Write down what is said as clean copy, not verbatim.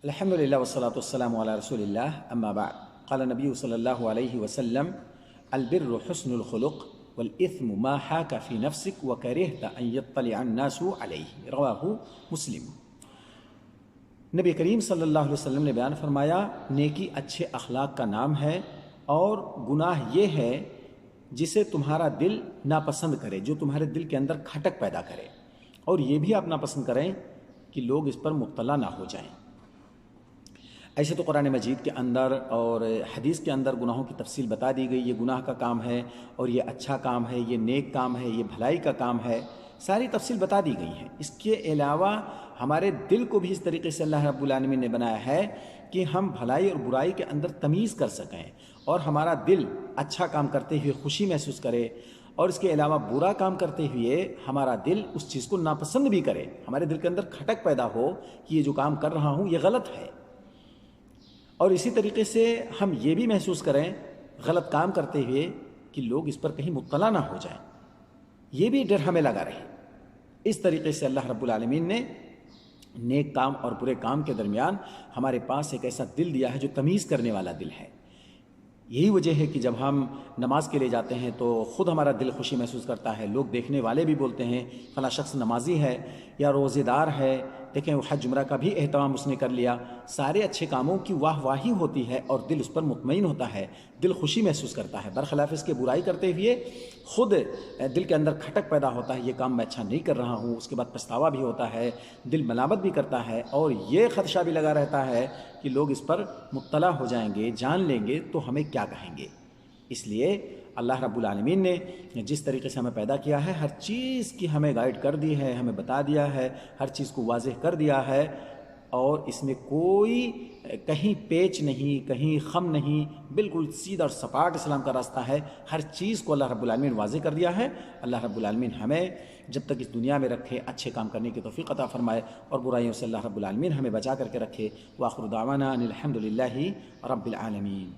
الحمد للہ والصلاة والسلام علی رسول اللہ اما بعد قال نبی صلی اللہ علیہ وسلم البر حسن الخلق والاثم ما حاک فی نفسک وکرہت ان یطلع الناس علیہ رواہ مسلم۔ نبی کریم صلی اللہ علیہ وسلم نے بیان فرمایا نیکی اچھے اخلاق کا نام ہے، اور گناہ یہ ہے جسے تمہارا دل ناپسند کرے، جو تمہارے دل کے اندر کھٹک پیدا کرے، اور یہ بھی آپ ناپسند کریں کہ لوگ اس پر مبتلا نہ ہو جائیں۔ ایسے تو قرآن مجید کے اندر اور حدیث کے اندر گناہوں کی تفصیل بتا دی گئی، یہ گناہ کا کام ہے اور یہ اچھا کام ہے، یہ نیک کام ہے، یہ بھلائی کا کام ہے، ساری تفصیل بتا دی گئی ہیں۔ اس کے علاوہ ہمارے دل کو بھی اس طریقے سے اللہ رب العالمین نے بنایا ہے کہ ہم بھلائی اور برائی کے اندر تمیز کر سکیں، اور ہمارا دل اچھا کام کرتے ہوئے خوشی محسوس کرے، اور اس کے علاوہ برا کام کرتے ہوئے ہمارا دل اس چیز کو ناپسند بھی کرے، ہمارے دل کے اندر کھٹک پیدا ہو کہ یہ جو کام کر رہا ہوں یہ غلط ہے۔ اور اسی طریقے سے ہم یہ بھی محسوس کریں غلط کام کرتے ہوئے کہ لوگ اس پر کہیں مبتلا نہ ہو جائیں، یہ بھی ڈر ہمیں لگا رہے۔ اس طریقے سے اللہ رب العالمین نے نیک کام اور برے کام کے درمیان ہمارے پاس ایک ایسا دل دیا ہے جو تمیز کرنے والا دل ہے۔ یہی وجہ ہے کہ جب ہم نماز کے لیے جاتے ہیں تو خود ہمارا دل خوشی محسوس کرتا ہے، لوگ دیکھنے والے بھی بولتے ہیں فلاں شخص نمازی ہے یا روزے دار ہے، دیکھیں وہ حج عمرہ کا بھی اہتمام اس نے کر لیا، سارے اچھے کاموں کی واہ واہی ہوتی ہے اور دل اس پر مطمئن ہوتا ہے، دل خوشی محسوس کرتا ہے۔ برخلاف اس کے برائی کرتے ہوئے خود دل کے اندر کھٹک پیدا ہوتا ہے، یہ کام میں اچھا نہیں کر رہا ہوں، اس کے بعد پچھتاوا بھی ہوتا ہے، دل ملامت بھی کرتا ہے، اور یہ خدشہ بھی لگا رہتا ہے کہ لوگ اس پر مبتلا ہو جائیں گے، جان لیں گے تو ہمیں کیا کہیں گے۔ اس لیے اللہ رب العالمین نے جس طریقے سے ہمیں پیدا کیا ہے، ہر چیز کی ہمیں گائیڈ کر دی ہے، ہمیں بتا دیا ہے، ہر چیز کو واضح کر دیا ہے، اور اس میں کوئی کہیں پیچ نہیں، کہیں خم نہیں، بالکل سیدھا اور سپاٹ اسلام کا راستہ ہے۔ ہر چیز کو اللہ رب العالمین واضح کر دیا ہے۔ اللہ رب العالمین ہمیں جب تک اس دنیا میں رکھے اچھے کام کرنے کی توفیق عطا فرمائے، اور برائیوں سے اللہ رب العالمین ہمیں بچا کر کے رکھے۔ وآخر دعوانا ان الحمد للہ رب العالمین۔